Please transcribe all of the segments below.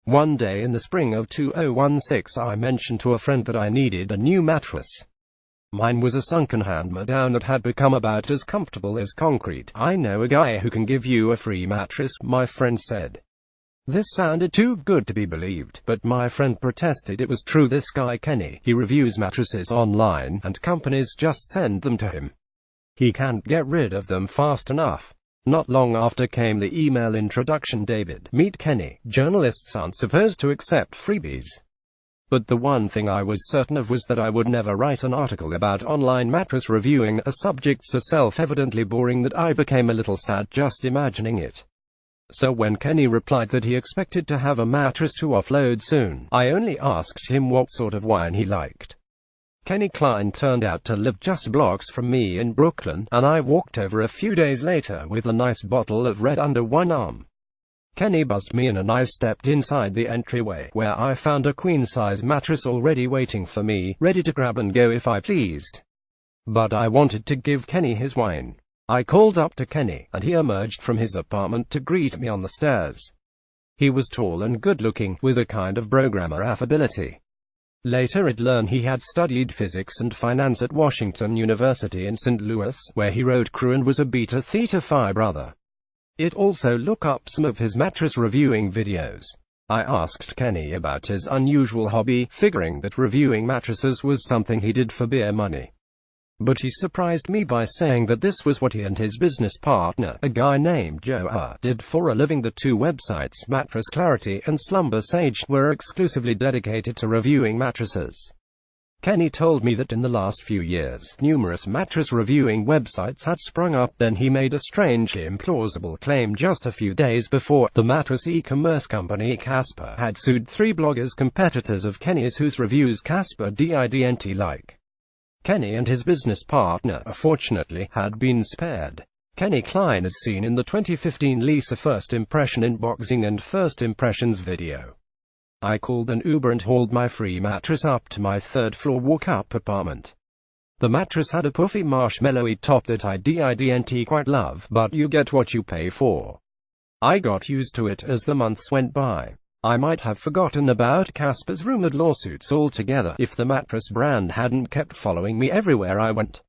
One day in the spring of 2016 I mentioned to a friend that I needed a new mattress. Mine was a sunken hand-me-down that had become about as comfortable as concrete. "I know a guy who can give you a free mattress," my friend said. This sounded too good to be believed, but my friend protested it was true. This guy Kenny, he reviews mattresses online, and companies just send them to him. He can't get rid of them fast enough. Not long after came the email introduction. David, meet Kenny. Journalists aren't supposed to accept freebies. But the one thing I was certain of was that I would never write an article about online mattress reviewing, a subject so self-evidently boring that I became a little sad just imagining it. So when Kenny replied that he expected to have a mattress to offload soon, I only asked him what sort of wine he liked. Kenny Klein turned out to live just blocks from me in Brooklyn, and I walked over a few days later with a nice bottle of red under one arm. Kenny buzzed me in and I stepped inside the entryway, where I found a queen-size mattress already waiting for me, ready to grab and go if I pleased. But I wanted to give Kenny his wine. I called up to Kenny, and he emerged from his apartment to greet me on the stairs. He was tall and good-looking, with a kind of programmer affability. Later I'd learn he had studied physics and finance at Washington University in St. Louis, where he wrote crew and was a Beta Theta Phi brother. It also look up some of his mattress reviewing videos. I asked Kenny about his unusual hobby, figuring that reviewing mattresses was something he did for beer money. But he surprised me by saying that this was what he and his business partner, a guy named Joe, did for a living. The two websites, Mattress Clarity and Slumber Sage, were exclusively dedicated to reviewing mattresses. Kenny told me that in the last few years, numerous mattress reviewing websites had sprung up. Then he made a strangely implausible claim just a few days before. The mattress e-commerce company Casper had sued 3 bloggers competitors of Kenny's whose reviews Casper didn't like. Kenny and his business partner, fortunately, had been spared. Kenny Klein is seen in the 2015 Lisa First Impression Unboxing and First Impressions video. I called an Uber and hauled my free mattress up to my 3rd-floor walk-up apartment. The mattress had a puffy marshmallowy top that I didn't quite love, but you get what you pay for. I got used to it as the months went by. I might have forgotten about Casper's rumored lawsuits altogether if the mattress brand hadn't kept following me everywhere I went.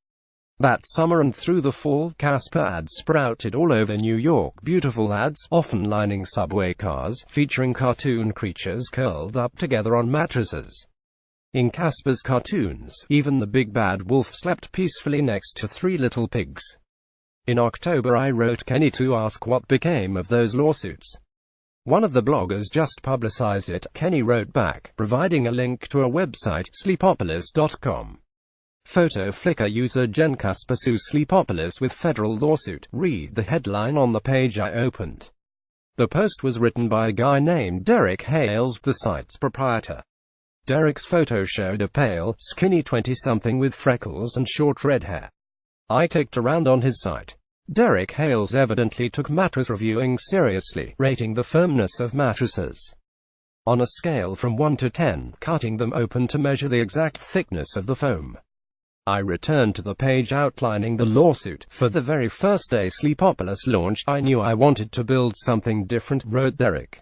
That summer and through the fall, Casper ads sprouted all over New York. Beautiful ads, often lining subway cars, featuring cartoon creatures curled up together on mattresses. In Casper's cartoons, even the big bad wolf slept peacefully next to 3 little pigs. In October I wrote Kenny to ask what became of those lawsuits. One of the bloggers just publicized it, Kenny wrote back, providing a link to a website, Sleepopolis.com. Photo Flickr user Jen Casper sues Sleepopolis with federal lawsuit. Read the headline on the page I opened. The post was written by a guy named Derek Hales, the site's proprietor. Derek's photo showed a pale, skinny 20-something with freckles and short red hair. I clicked around on his site. Derek Hales evidently took mattress reviewing seriously, rating the firmness of mattresses on a scale from 1 to 10, cutting them open to measure the exact thickness of the foam. I returned to the page outlining the lawsuit. For the very first day Sleepopolis launched, I knew I wanted to build something different, wrote Derek.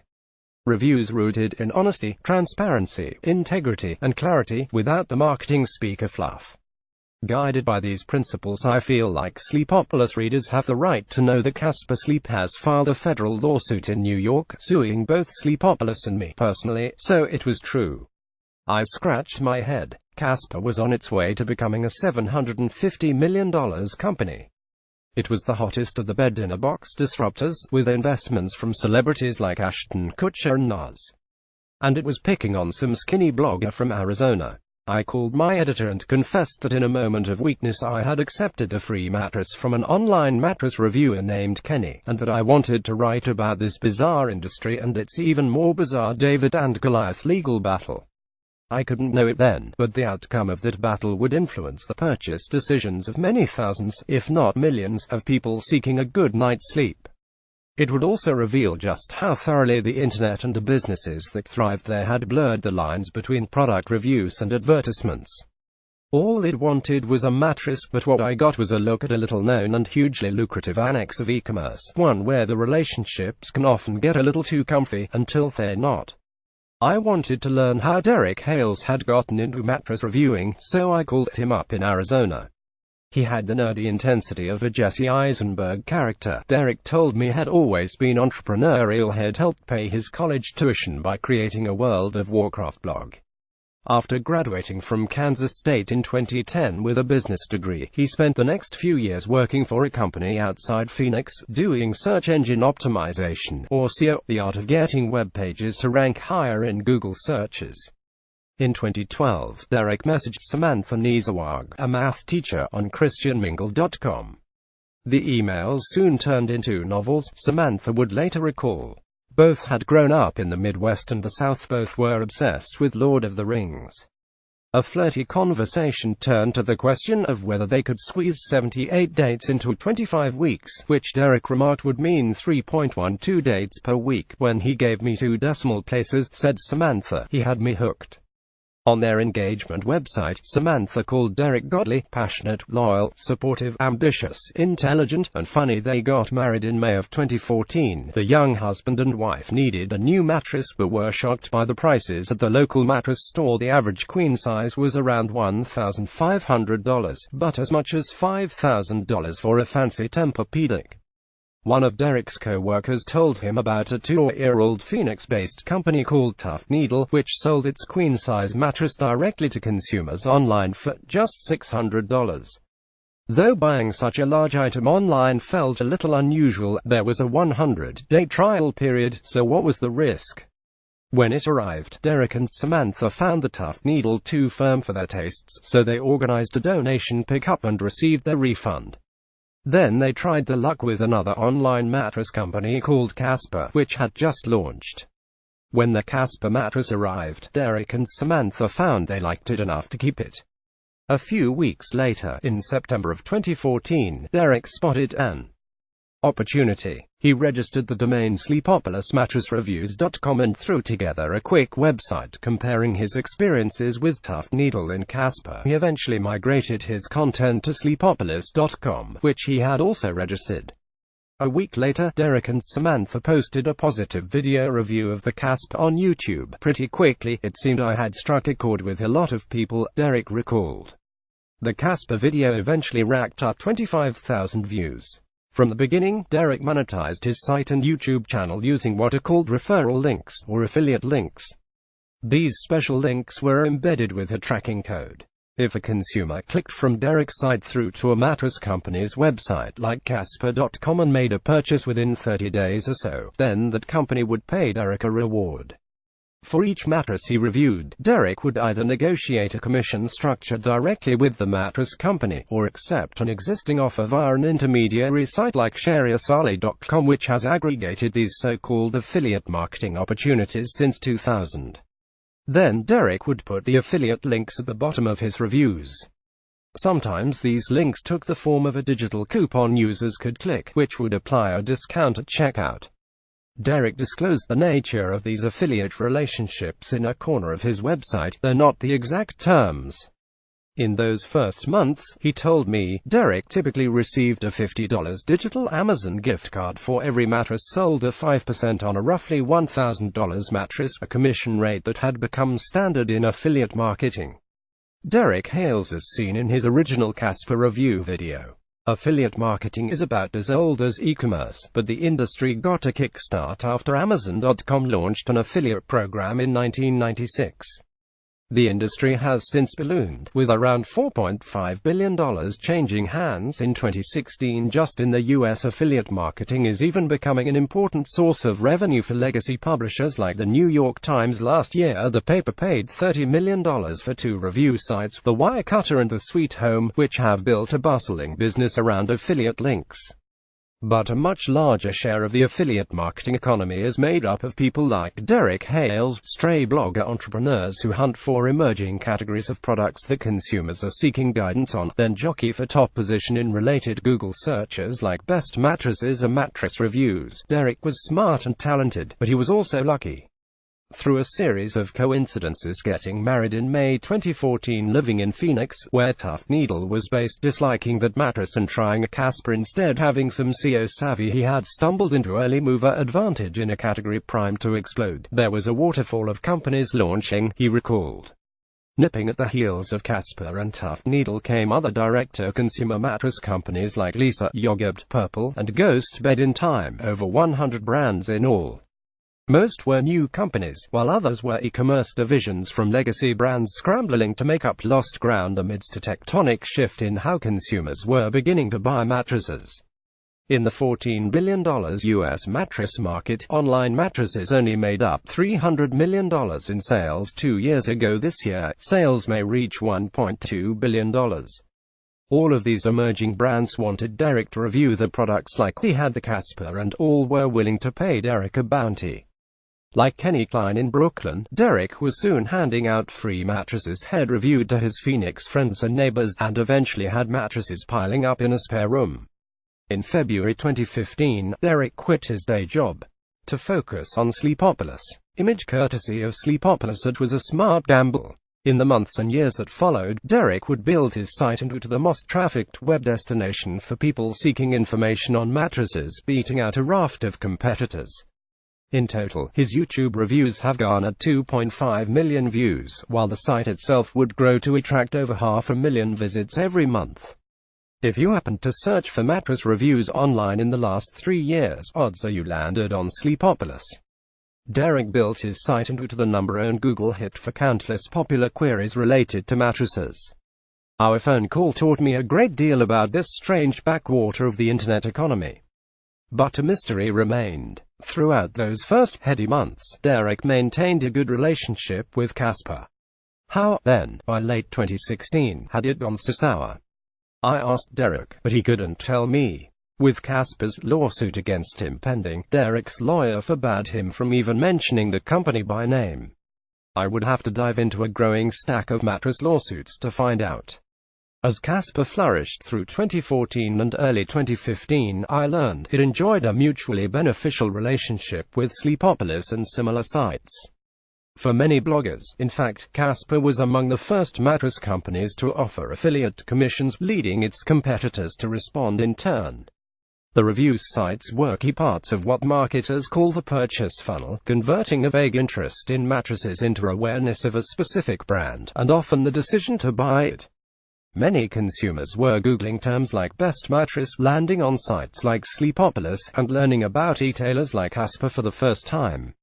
Reviews rooted in honesty, transparency, integrity, and clarity, without the marketing speaker fluff. Guided by these principles, I feel like Sleepopolis readers have the right to know that Casper Sleep has filed a federal lawsuit in New York, suing both Sleepopolis and me personally, so it was true. I scratched my head. Casper was on its way to becoming a $750 million company. It was the hottest of the bed-in-a-box disruptors, with investments from celebrities like Ashton Kutcher and Nas. And it was picking on some skinny blogger from Arizona. I called my editor and confessed that in a moment of weakness I had accepted a free mattress from an online mattress reviewer named Kenny, and that I wanted to write about this bizarre industry and its even more bizarre David and Goliath legal battle. I couldn't know it then, but the outcome of that battle would influence the purchase decisions of many thousands, if not millions, of people seeking a good night's sleep. It would also reveal just how thoroughly the internet and the businesses that thrived there had blurred the lines between product reviews and advertisements. All it wanted was a mattress, but what I got was a look at a little-known and hugely lucrative annex of e-commerce, one where the relationships can often get a little too comfy, until they're not. I wanted to learn how Derek Hales had gotten into mattress reviewing, so I called him up in Arizona. He had the nerdy intensity of a Jesse Eisenberg character. Derek told me had always been entrepreneurial, had helped pay his college tuition by creating a World of Warcraft blog. After graduating from Kansas State in 2010 with a business degree, he spent the next few years working for a company outside Phoenix, doing search engine optimization, or SEO, the art of getting web pages to rank higher in Google searches. In 2012, Derek messaged Samantha Niezawag, a math teacher, on ChristianMingle.com. The emails soon turned into novels, Samantha would later recall. Both had grown up in the Midwest and the South. Both were obsessed with Lord of the Rings. A flirty conversation turned to the question of whether they could squeeze 78 dates into 25 weeks, which Derek remarked would mean 3.12 dates per week. When he gave me 2 decimal places, said Samantha, he had me hooked. On their engagement website, Samantha called Derek godly, passionate, loyal, supportive, ambitious, intelligent, and funny. They got married in May of 2014. The young husband and wife needed a new mattress but were shocked by the prices at the local mattress store. The average queen size was around $1,500, but as much as $5,000 for a fancy Tempur-Pedic. One of Derek's co-workers told him about a 2-year-old Phoenix-based company called Tuft Needle, which sold its queen-size mattress directly to consumers online for just $600. Though buying such a large item online felt a little unusual, there was a 100-day trial period, so what was the risk? When it arrived, Derek and Samantha found the Tuft Needle too firm for their tastes, so they organized a donation pickup and received their refund. Then they tried their luck with another online mattress company called Casper, which had just launched. When the Casper mattress arrived, Derek and Samantha found they liked it enough to keep it. A few weeks later, in September of 2014, Derek spotted an opportunity. He registered the domain sleepopolismattressreviews.com and threw together a quick website comparing his experiences with Tuft Needle and Casper. He eventually migrated his content to sleepopolis.com, which he had also registered. A week later, Derek and Samantha posted a positive video review of the Casper on YouTube. Pretty quickly, it seemed I had struck a chord with a lot of people, Derek recalled. The Casper video eventually racked up 25,000 views. From the beginning, Derek monetized his site and YouTube channel using what are called referral links, or affiliate links. These special links were embedded with a tracking code. If a consumer clicked from Derek's site through to a mattress company's website like Casper.com and made a purchase within 30 days or so, then that company would pay Derek a reward. For each mattress he reviewed, Derek would either negotiate a commission structure directly with the mattress company, or accept an existing offer via an intermediary site like ShareASali.com, which has aggregated these so-called affiliate marketing opportunities since 2000. Then Derek would put the affiliate links at the bottom of his reviews. Sometimes these links took the form of a digital coupon users could click, which would apply a discount at checkout. Derek disclosed the nature of these affiliate relationships in a corner of his website, though not the exact terms. In those first months, he told me, Derek typically received a $50 digital Amazon gift card for every mattress sold, a 5% on a roughly $1,000 mattress, a commission rate that had become standard in affiliate marketing. Derek Hales is seen in his original Casper review video. Affiliate marketing is about as old as e-commerce, but the industry got a kickstart after Amazon.com launched an affiliate program in 1996. The industry has since ballooned, with around $4.5 billion changing hands in 2016 just in the US. Affiliate marketing is even becoming an important source of revenue for legacy publishers like the New York Times. Last year, the paper paid $30 million for 2 review sites, The Wirecutter and The Sweet Home, which have built a bustling business around affiliate links. But a much larger share of the affiliate marketing economy is made up of people like Derek Hales, stray blogger entrepreneurs who hunt for emerging categories of products that consumers are seeking guidance on, then jockey for top position in related Google searches like best mattresses or mattress reviews. Derek was smart and talented, but he was also lucky. Through a series of coincidences, getting married in May 2014, living in Phoenix, where Tuft Needle was based, disliking that mattress and trying a Casper instead, having some SEO savvy, he had stumbled into early mover advantage in a category primed to explode. There was a waterfall of companies launching, he recalled. Nipping at the heels of Casper and Tuft Needle came other direct-to-consumer mattress companies like Lisa, Yogurt, Purple, and Ghost Bed in time, over 100 brands in all. Most were new companies, while others were e-commerce divisions from legacy brands scrambling to make up lost ground amidst a tectonic shift in how consumers were beginning to buy mattresses. In the $14 billion U.S. mattress market, online mattresses only made up $300 million in sales 2 years ago. This year, sales may reach $1.2 billion. All of these emerging brands wanted Derek to review the products like he had the Casper, and all were willing to pay Derek a bounty. Like Kenny Klein in Brooklyn, Derek was soon handing out free mattresses head reviewed to his Phoenix friends and neighbors, and eventually had mattresses piling up in a spare room. In February 2015, Derek quit his day job to focus on Sleepopolis. Image courtesy of Sleepopolis. It was a smart gamble. In the months and years that followed, Derek would build his site into the most trafficked web destination for people seeking information on mattresses, beating out a raft of competitors. In total, his YouTube reviews have garnered 2.5 million views, while the site itself would grow to attract over 500,000 visits every month. If you happened to search for mattress reviews online in the last 3 years, odds are you landed on Sleepopolis. Derek built his site into the #1 Google hit for countless popular queries related to mattresses. Our phone call taught me a great deal about this strange backwater of the internet economy. But a mystery remained. Throughout those first heady months, Derek maintained a good relationship with Casper. How, then, by late 2016, had it gone so sour? I asked Derek, but he couldn't tell me. With Casper's lawsuit against him pending, Derek's lawyer forbade him from even mentioning the company by name. I would have to dive into a growing stack of mattress lawsuits to find out. As Casper flourished through 2014 and early 2015, I learned it enjoyed a mutually beneficial relationship with Sleepopolis and similar sites. For many bloggers, in fact, Casper was among the first mattress companies to offer affiliate commissions, leading its competitors to respond in turn. The review sites were key parts of what marketers call the purchase funnel, converting a vague interest in mattresses into awareness of a specific brand, and often the decision to buy it. Many consumers were Googling terms like best mattress, landing on sites like Sleepopolis, and learning about retailers like Casper for the first time.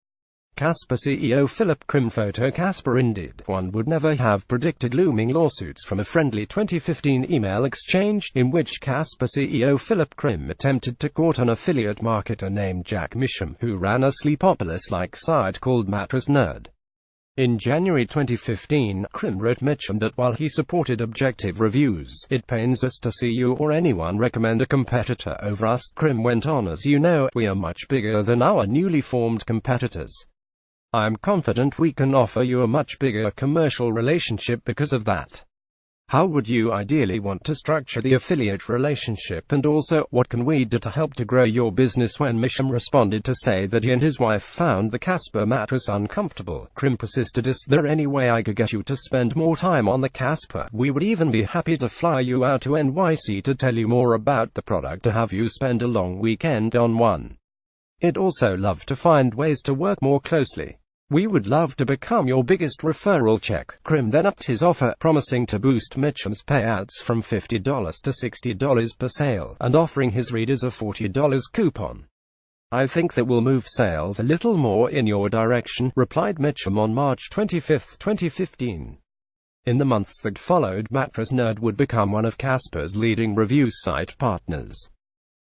Casper CEO Philip Krim photo Casper Indeed. One would never have predicted looming lawsuits from a friendly 2015 email exchange, in which Casper CEO Philip Krim attempted to court an affiliate marketer named Jack Misham, who ran a Sleepopolis-like site called Mattress Nerd. In January 2015, Krim wrote Mitchum that while he supported objective reviews, it pains us to see you or anyone recommend a competitor over us. Krim went on, as you know, we are much bigger than our newly formed competitors. I am confident we can offer you a much bigger commercial relationship because of that. How would you ideally want to structure the affiliate relationship, and also, what can we do to help to grow your business? When Misham responded to say that he and his wife found the Casper mattress uncomfortable, Krim persisted, is there any way I could get you to spend more time on the Casper? We would even be happy to fly you out to NYC to tell you more about the product, to have you spend a long weekend on one. I'd also love to find ways to work more closely. We would love to become your biggest referral check. Krim then upped his offer, promising to boost Mitchum's payouts from $50 to $60 per sale, and offering his readers a $40 coupon. I think that will move sales a little more in your direction, replied Mitchum on March 25, 2015. In the months that followed, Mattress Nerd would become one of Casper's leading review site partners.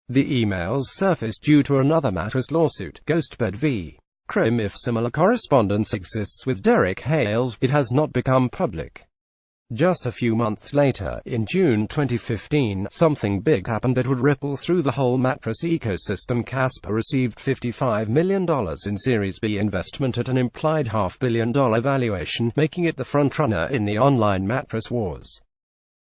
The emails surfaced due to another mattress lawsuit, Ghostbed v. Krim. If similar correspondence exists with Derek Hales, it has not become public. Just a few months later, in June 2015, something big happened that would ripple through the whole mattress ecosystem. Casper received $55 million in Series B investment at an implied $500 million valuation, making it the frontrunner in the online mattress wars.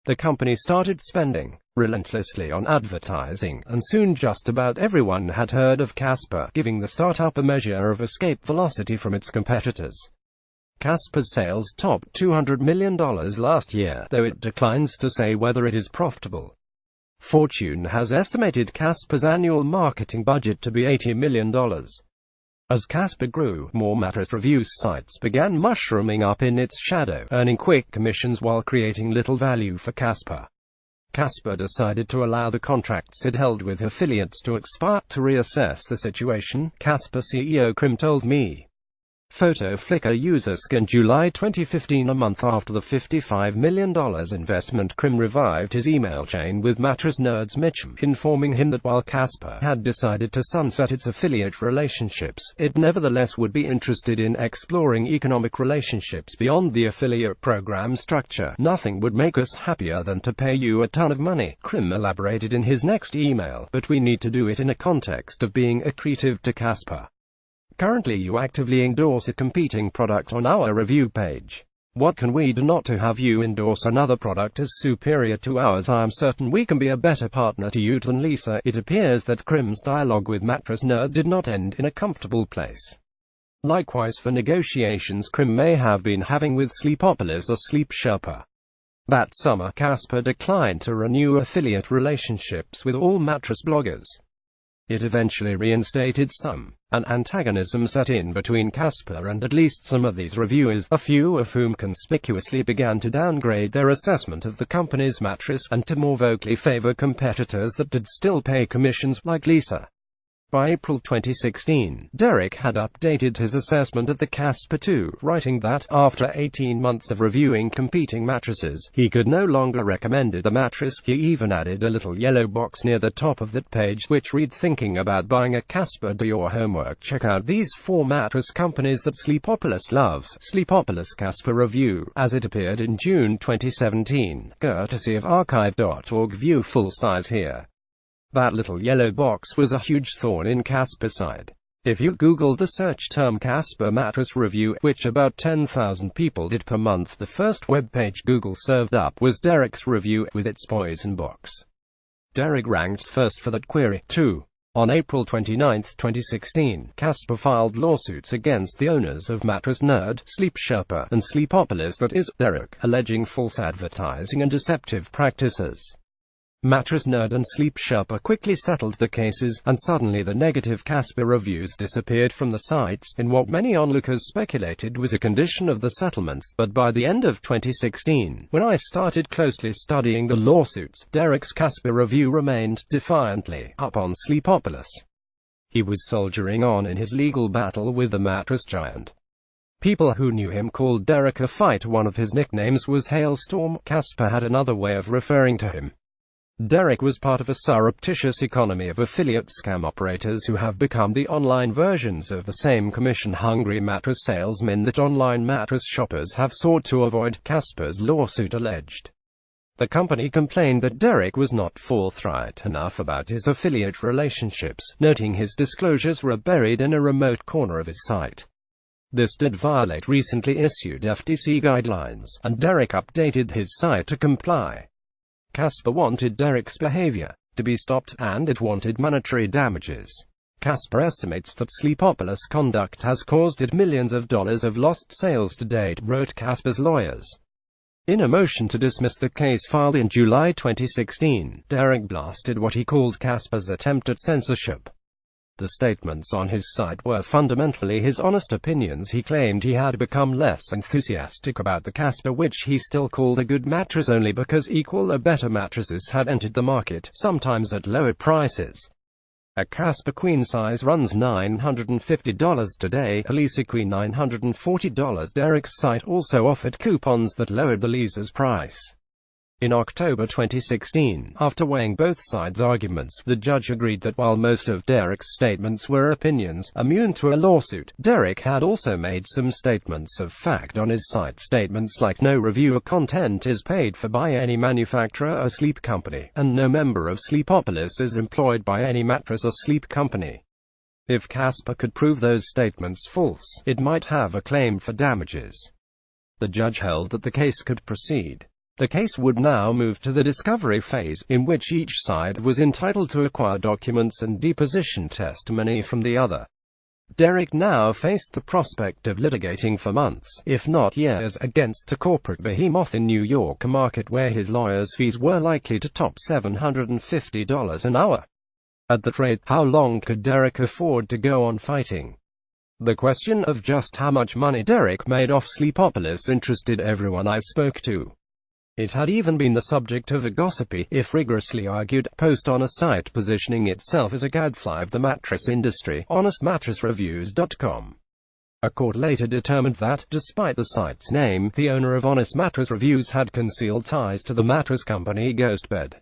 The company started spending relentlessly on advertising, and soon just about everyone had heard of Casper, giving the startup a measure of escape velocity from its competitors. Casper's sales topped $200 million last year, though it declines to say whether it is profitable. Fortune has estimated Casper's annual marketing budget to be $80 million. As Casper grew, more mattress review sites began mushrooming up in its shadow, earning quick commissions while creating little value for Casper. Casper decided to allow the contracts it held with affiliates to expire. To reassess the situation, Casper CEO Krim told me. Photo Flickr user scan July 2015. A month after the $55 million investment, Krim revived his email chain with mattress nerds Mitchum, informing him that while Casper had decided to sunset its affiliate relationships, it nevertheless would be interested in exploring economic relationships beyond the affiliate program structure. Nothing would make us happier than to pay you a ton of money, Krim elaborated in his next email, but we need to do it in a context of being accretive to Casper. Currently you actively endorse a competing product on our review page. What can we do not to have you endorse another product as superior to ours? I am certain we can be a better partner to you than Lisa. It appears that Krim's dialogue with Mattress Nerd did not end in a comfortable place. Likewise for negotiations Krim may have been having with Sleepopolis or Sleep Sherpa. That summer, Casper declined to renew affiliate relationships with all mattress bloggers. It eventually reinstated some. An antagonism set in between Casper and at least some of these reviewers, a few of whom conspicuously began to downgrade their assessment of the company's mattress, and to more vocally favor competitors that did still pay commissions, like Lisa. By April 2016, Derek had updated his assessment of the Casper 2, writing that, after 18 months of reviewing competing mattresses, he could no longer recommend the mattress. He even added a little yellow box near the top of that page, which read, "Thinking about buying a Casper? Do your homework. Check out these 4 mattress companies that Sleepopolis loves." Sleepopolis Casper review, as it appeared in June 2017, courtesy of archive.org. View full size here. That little yellow box was a huge thorn in Casper's side. If you Googled the search term Casper mattress review, which about 10,000 people did per month, the first web page Google served up was Derek's review, with its poison box. Derek ranked first for that query, too. On April 29, 2016, Casper filed lawsuits against the owners of Mattress Nerd, Sleep Sherpa, and Sleepopolis, that is, Derek, alleging false advertising and deceptive practices. Mattress Nerd and Sleep Sherpa quickly settled the cases, and suddenly the negative Casper reviews disappeared from the sites, in what many onlookers speculated was a condition of the settlements. But by the end of 2016, when I started closely studying the lawsuits, Derek's Casper review remained defiantly up on Sleepopolis. He was soldiering on in his legal battle with the mattress giant. People who knew him called Derek a fight. One of his nicknames was Hailstorm. Casper had another way of referring to him. Derek was part of a surreptitious economy of affiliate scam operators who have become the online versions of the same commission-hungry mattress salesmen that online mattress shoppers have sought to avoid, Casper's lawsuit alleged. The company complained that Derek was not forthright enough about his affiliate relationships, noting his disclosures were buried in a remote corner of his site. This did violate recently issued FTC guidelines, and Derek updated his site to comply. Casper wanted Derek's behavior to be stopped, and it wanted monetary damages. Casper estimates that Sleepopolis' conduct has caused it millions of dollars of lost sales to date, wrote Casper's lawyers. In a motion to dismiss the case filed in July 2016, Derek blasted what he called Casper's attempt at censorship. The statements on his site were fundamentally his honest opinions. He claimed he had become less enthusiastic about the Casper, which he still called a good mattress, only because equal or better mattresses had entered the market, sometimes at lower prices. A Casper queen size runs $950 today, a Lisa queen $940. Derek's site also offered coupons that lowered the Lisa's price. In October 2016, after weighing both sides' arguments, the judge agreed that while most of Derek's statements were opinions, immune to a lawsuit, Derek had also made some statements of fact on his site. Statements like no reviewer content is paid for by any manufacturer or sleep company, and no member of Sleepopolis is employed by any mattress or sleep company. If Casper could prove those statements false, it might have a claim for damages. The judge held that the case could proceed. The case would now move to the discovery phase, in which each side was entitled to acquire documents and deposition testimony from the other. Derek now faced the prospect of litigating for months, if not years, against a corporate behemoth in New York, a market where his lawyer's fees were likely to top $750 an hour. At that rate, how long could Derek afford to go on fighting? The question of just how much money Derek made off Sleepopolis interested everyone I spoke to. It had even been the subject of a gossipy, if rigorously argued, post on a site positioning itself as a gadfly of the mattress industry, honestmattressreviews.com. A court later determined that, despite the site's name, the owner of Honest Mattress Reviews had concealed ties to the mattress company Ghostbed.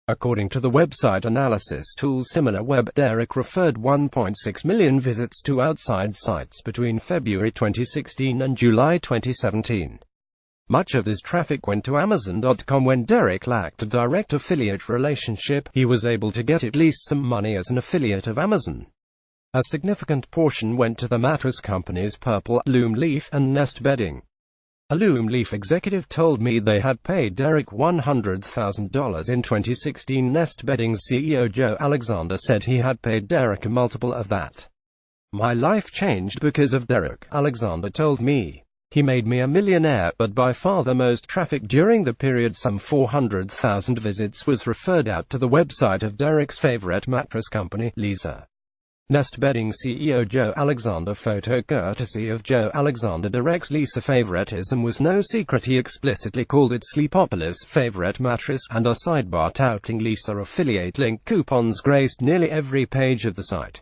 According to the website analysis tool SimilarWeb, Derek referred 1.6 million visits to outside sites between February 2016 and July 2017. Much of this traffic went to Amazon.com. When Derek lacked a direct affiliate relationship, he was able to get at least some money as an affiliate of Amazon. A significant portion went to the mattress companies Purple, Loom Leaf, and Nest Bedding. A Loom Leaf executive told me they had paid Derek $100,000 in 2016. Nest Bedding's CEO Joe Alexander said he had paid Derek a multiple of that. "My life changed because of Derek," Alexander told me. "He made me a millionaire," but by far the most traffic during the period, some 400,000 visits, was referred out to the website of Derek's favorite mattress company, Lisa. Nest Bedding CEO Joe Alexander, photo courtesy of Joe Alexander. Derek's Lisa favoritism was no secret. He explicitly called it Sleepopolis' favorite mattress, and a sidebar touting Lisa affiliate link coupons graced nearly every page of the site.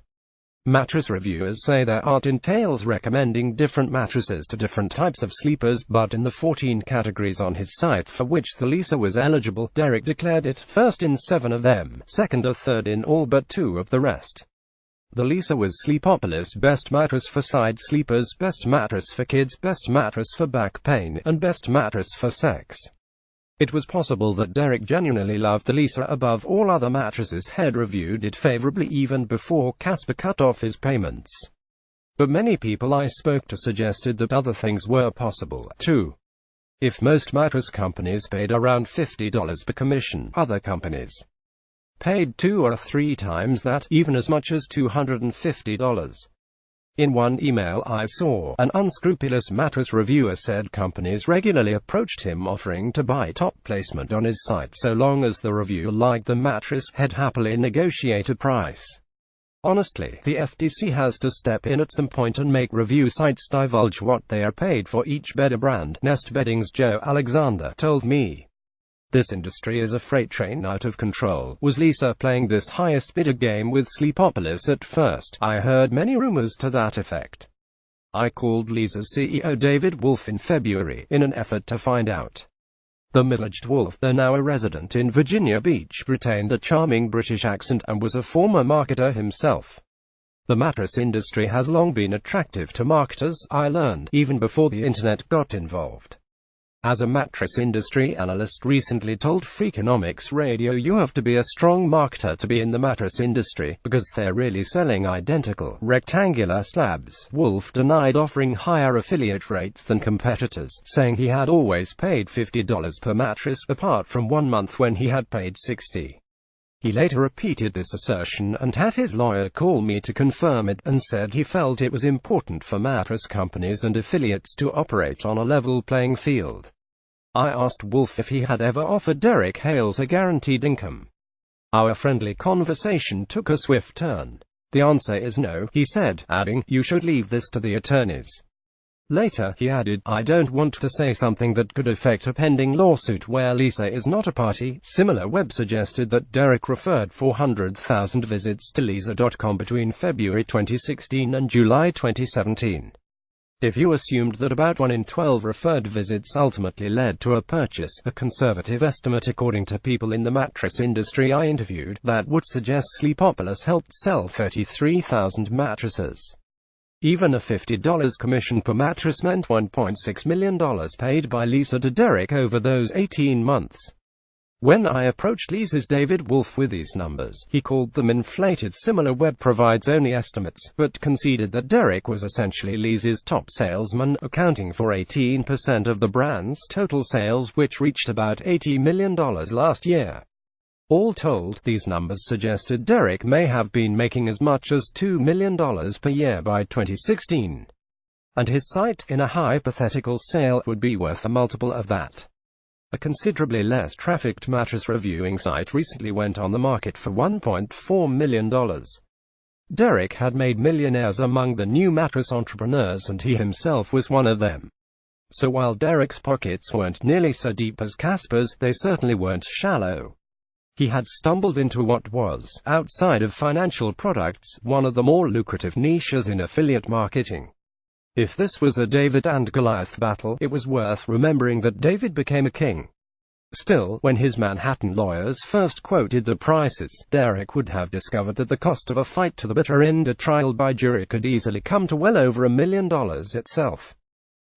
Mattress reviewers say their art entails recommending different mattresses to different types of sleepers, but in the 14 categories on his site for which the Lisa was eligible, Derek declared it first in 7 of them, second or third in all but 2 of the rest. The Lisa was Sleepopolis' best mattress for side sleepers, best mattress for kids, best mattress for back pain, and best mattress for sex. It was possible that Derek genuinely loved the Lisa above all other mattresses. Head reviewed it favorably even before Casper cut off his payments. But many people I spoke to suggested that other things were possible, too. If most mattress companies paid around $50 per commission, other companies paid 2 or 3 times that, even as much as $250. In one email I saw, an unscrupulous mattress reviewer said companies regularly approached him offering to buy top placement on his site so long as the reviewer liked the mattress. He'd happily negotiate a price. Honestly, the FTC has to step in at some point and make review sites divulge what they are paid for each bed or brand, Nest Bedding's Joe Alexander told me. This industry is a freight train out of control. Was Lisa playing this highest bidder game with Sleepopolis at first? I heard many rumors to that effect. I called Lisa's CEO David Wolf in February, in an effort to find out. The middle-aged Wolf, though now a resident in Virginia Beach, retained a charming British accent and was a former marketer himself. The mattress industry has long been attractive to marketers, I learned, even before the internet got involved. As a mattress industry analyst recently told Freakonomics Radio, you have to be a strong marketer to be in the mattress industry, because they're really selling identical, rectangular slabs. Wolf denied offering higher affiliate rates than competitors, saying he had always paid $50 per mattress, apart from 1 month when he had paid $60. He later repeated this assertion and had his lawyer call me to confirm it, and said he felt it was important for mattress companies and affiliates to operate on a level playing field. I asked Wolf if he had ever offered Derek Hales a guaranteed income. Our friendly conversation took a swift turn. "The answer is no," he said, adding, "You should leave this to the attorneys." Later, he added, "I don't want to say something that could affect a pending lawsuit where Lisa is not a party." SimilarWeb suggested that Derek referred 400,000 visits to Lisa.com between February 2016 and July 2017. If you assumed that about 1 in 12 referred visits ultimately led to a purchase, a conservative estimate according to people in the mattress industry I interviewed, that would suggest Sleepopolis helped sell 33,000 mattresses. Even a $50 commission per mattress meant $1.6 million paid by Lisa to Derek over those 18 months. When I approached Lee's David Wolf with these numbers, he called them inflated. SimilarWeb provides only estimates, but conceded that Derek was essentially Lee's top salesman, accounting for 18% of the brand's total sales, which reached about $80 million last year. All told, these numbers suggested Derek may have been making as much as $2 million per year by 2016. And his site, in a hypothetical sale, would be worth a multiple of that. A considerably less trafficked mattress reviewing site recently went on the market for $1.4 million. Derek had made millionaires among the new mattress entrepreneurs, and he himself was one of them. So while Derek's pockets weren't nearly so deep as Casper's, they certainly weren't shallow. He had stumbled into what was, outside of financial products, one of the more lucrative niches in affiliate marketing. If this was a David and Goliath battle, it was worth remembering that David became a king. Still, when his Manhattan lawyers first quoted the prices, Derek would have discovered that the cost of a fight to the bitter end, a trial by jury, could easily come to well over $1 million itself.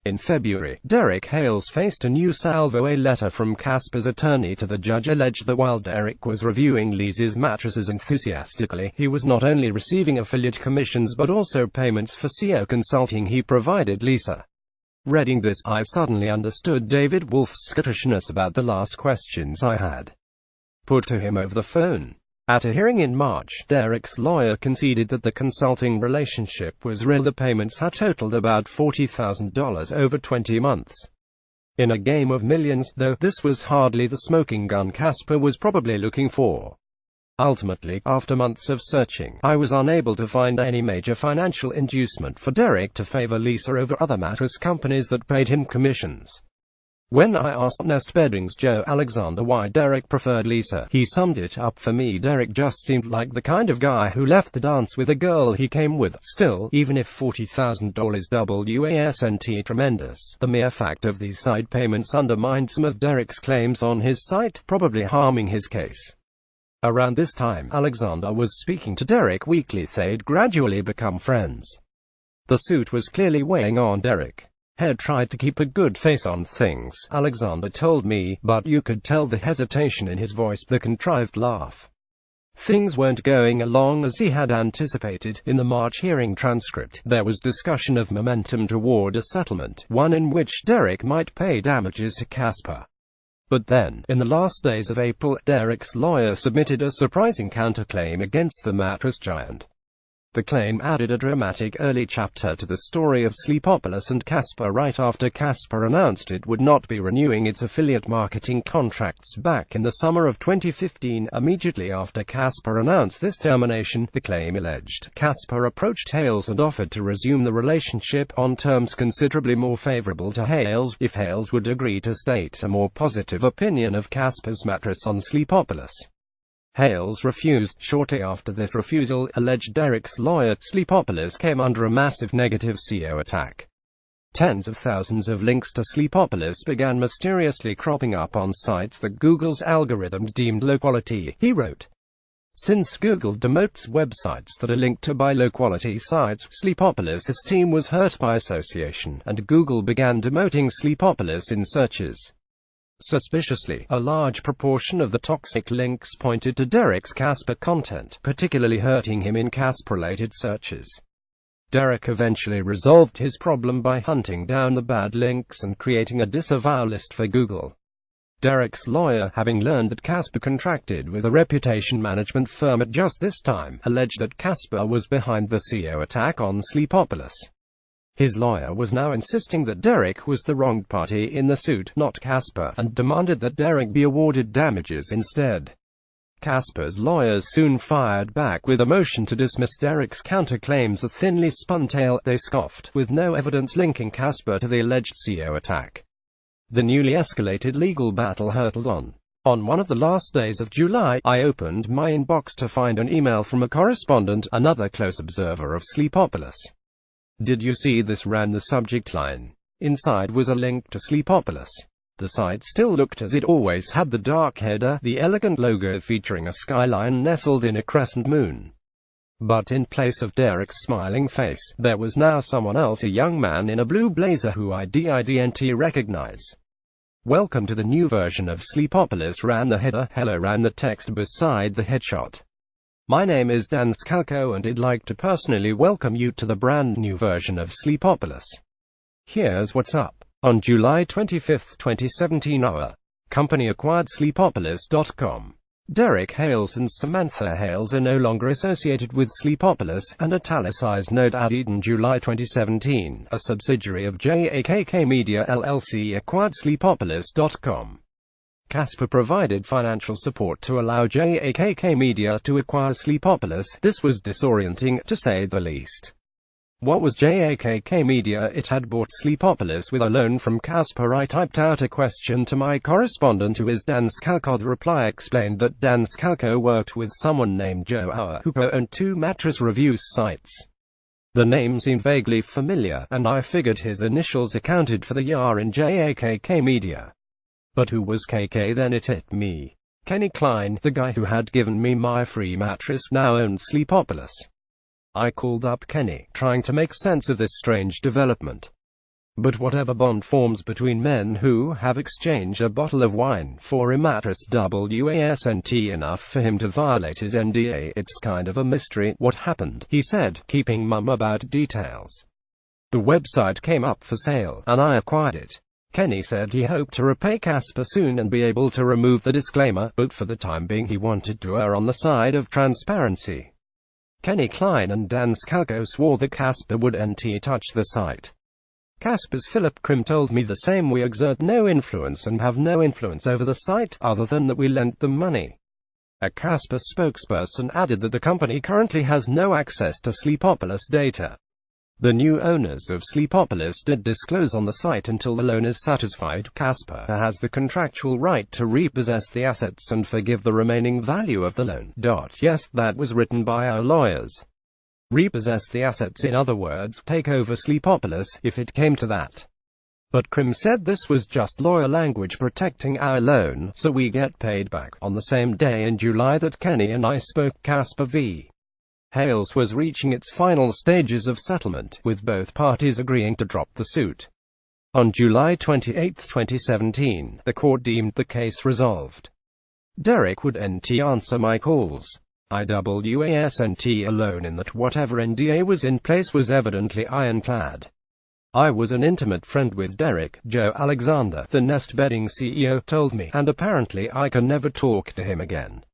In February, Derek Hales faced a new salvo. A letter from Casper's attorney to the judge alleged that while Derek was reviewing Lee's mattresses enthusiastically, he was not only receiving affiliate commissions but also payments for SEO consulting he provided Lisa. Reading this, I suddenly understood David Wolf's skittishness about the last questions I had put to him over the phone. At a hearing in March, Derek's lawyer conceded that the consulting relationship was real. The payments had totaled about $40,000 over 20 months. In a game of millions, though, this was hardly the smoking gun Casper was probably looking for. Ultimately, after months of searching, I was unable to find any major financial inducement for Derek to favor Lisa over other mattress companies that paid him commissions. When I asked Nest Bedding's Joe Alexander why Derek preferred Lisa, he summed it up for me: Derek just seemed like the kind of guy who left the dance with a girl he came with. Still, even if $40,000 wasn't tremendous, the mere fact of these side payments undermined some of Derek's claims on his site, probably harming his case. Around this time, Alexander was speaking to Derek weekly. They'd gradually become friends. The suit was clearly weighing on Derek. Had tried to keep a good face on things, Alexander told me, but you could tell the hesitation in his voice, the contrived laugh. Things weren't going along as he had anticipated. In the March hearing transcript, there was discussion of momentum toward a settlement, one in which Derek might pay damages to Casper. But then, in the last days of April, Derek's lawyer submitted a surprising counterclaim against the mattress giant. The claim added a dramatic early chapter to the story of Sleepopolis and Casper right after Casper announced it would not be renewing its affiliate marketing contracts back in the summer of 2015. Immediately after Casper announced this termination, the claim alleged Casper approached Hales and offered to resume the relationship on terms considerably more favorable to Hales, if Hales would agree to state a more positive opinion of Casper's mattress on Sleepopolis. Hales refused. Shortly after this refusal, alleged Derek's lawyer, Sleepopolis came under a massive negative SEO attack. Tens of thousands of links to Sleepopolis began mysteriously cropping up on sites that Google's algorithms deemed low quality, he wrote. Since Google demotes websites that are linked to by low-quality sites, Sleepopolis' team was hurt by association, and Google began demoting Sleepopolis in searches. Suspiciously, a large proportion of the toxic links pointed to Derek's Casper content, particularly hurting him in Casper-related searches. Derek eventually resolved his problem by hunting down the bad links and creating a disavow list for Google. Derek's lawyer, having learned that Casper contracted with a reputation management firm at just this time, alleged that Casper was behind the SEO attack on Sleepopolis. His lawyer was now insisting that Derek was the wronged party in the suit, not Casper, and demanded that Derek be awarded damages instead. Casper's lawyers soon fired back with a motion to dismiss Derek's counterclaims, a thinly spun tale, they scoffed, with no evidence linking Casper to the alleged SEO attack. The newly escalated legal battle hurtled on. On one of the last days of July, I opened my inbox to find an email from a correspondent, another close observer of Sleepopolis. "Did you see this?" ran the subject line. Inside was a link to Sleepopolis. The site still looked as it always had, the dark header, the elegant logo featuring a skyline nestled in a crescent moon. But in place of Derek's smiling face, there was now someone else, a young man in a blue blazer who I didn't recognize. Welcome to the new version of Sleepopolis, ran the header. Hello ran the text beside the headshot. My name is Dan Scalco and I'd like to personally welcome you to the brand new version of Sleepopolis. Here's what's up. On July 25, 2017, our company acquired Sleepopolis.com. Derek Hales and Samantha Hales are no longer associated with Sleepopolis, and italicized note added. In July 2017, a subsidiary of JAKK Media LLC acquired Sleepopolis.com. Casper provided financial support to allow JAKK Media to acquire Sleepopolis. This was disorienting, to say the least. What was JAKK Media? It had bought Sleepopolis with a loan from Casper. I typed out a question to my correspondent, who is Dan Scalco. The reply explained that Dan Scalco worked with someone named Joe Auer, who owned 2 mattress review sites. The name seemed vaguely familiar, and I figured his initials accounted for the R in JAKK Media. But who was KK? Then it hit me. Kenny Klein, the guy who had given me my free mattress, now owned Sleepopolis. I called up Kenny, trying to make sense of this strange development. But whatever bond forms between men who have exchanged a bottle of wine for a mattress wasn't enough for him to violate his NDA. It's kind of a mystery what happened, he said, keeping mum about details. The website came up for sale, and I acquired it. Kenny said he hoped to repay Casper soon and be able to remove the disclaimer, but for the time being he wanted to err on the side of transparency. Kenny Klein and Dan Scalco swore that Casper wouldn't touch the site. Casper's Philip Krim told me the same. We exert no influence and have no influence over the site, other than that we lent them money. A Casper spokesperson added that the company currently has no access to Sleepopolis data. The new owners of Sleepopolis did disclose on the site until the loan is satisfied. Casper has the contractual right to repossess the assets and forgive the remaining value of the loan. Yes, that was written by our lawyers. Repossess the assets, in other words, take over Sleepopolis, if it came to that. But Krim said this was just lawyer language protecting our loan, so we get paid back. On the same day in July that Kenny and I spoke, Casper v. Hales was reaching its final stages of settlement, with both parties agreeing to drop the suit. On July 28, 2017, the court deemed the case resolved. Derek wouldn't answer my calls. I wasn't alone in that whatever NDA was in place was evidently ironclad. I was an intimate friend with Derek. Joe Alexander, the Nest Bedding CEO, told me, and apparently I can never talk to him again.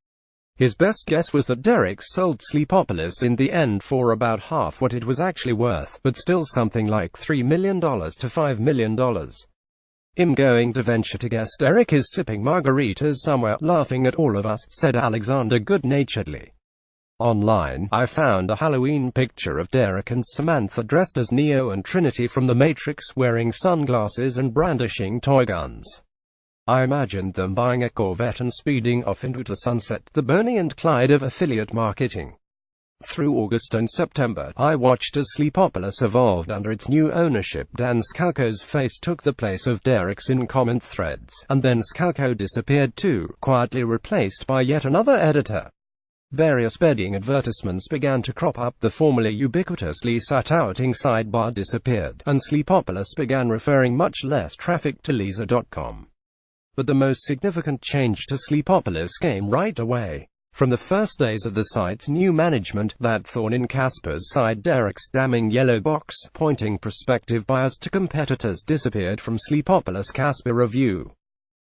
His best guess was that Derek sold Sleepopolis in the end for about half what it was actually worth, but still something like $3 million to $5 million. I'm going to venture to guess Derek is sipping margaritas somewhere, laughing at all of us, said Alexander good-naturedly. Online, I found a Halloween picture of Derek and Samantha dressed as Neo and Trinity from The Matrix, wearing sunglasses and brandishing toy guns. I imagined them buying a Corvette and speeding off into the sunset, the Bonnie and Clyde of affiliate marketing. Through August and September, I watched as Sleepopolis evolved under its new ownership. Dan Scalco's face took the place of Derek's in comment threads, and then Scalco disappeared too, quietly replaced by yet another editor. Various bedding advertisements began to crop up. The formerly ubiquitous Lisa outing sidebar disappeared, and Sleepopolis began referring much less traffic to Lisa.com. But the most significant change to Sleepopolis came right away. From the first days of the site's new management, that thorn in Casper's side, Derek's damning yellow box, pointing prospective buyers to competitors, disappeared from Sleepopolis Casper Review.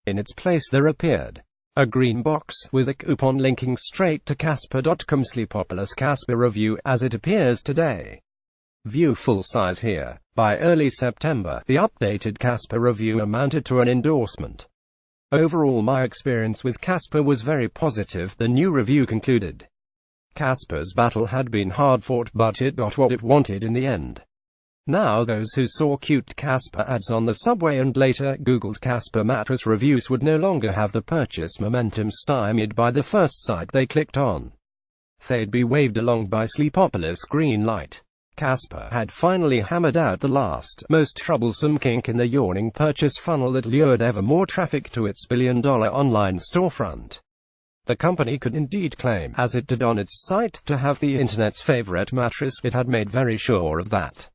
In its place there appeared a green box, with a coupon linking straight to Casper.com. Sleepopolis Casper Review, as it appears today. View full size here. By early September, the updated Casper Review amounted to an endorsement. Overall, my experience with Casper was very positive, the new review concluded. Casper's battle had been hard-fought, but it got what it wanted in the end. Now those who saw cute Casper ads on the subway and later Googled Casper mattress reviews would no longer have the purchase momentum stymied by the first site they clicked on. They'd be waved along by Sleepopolis' green light. Casper had finally hammered out the last, most troublesome kink in the yawning purchase funnel that lured ever more traffic to its billion-dollar online storefront. The company could indeed claim, as it did on its site, to have the internet's favorite mattress. It had made very sure of that.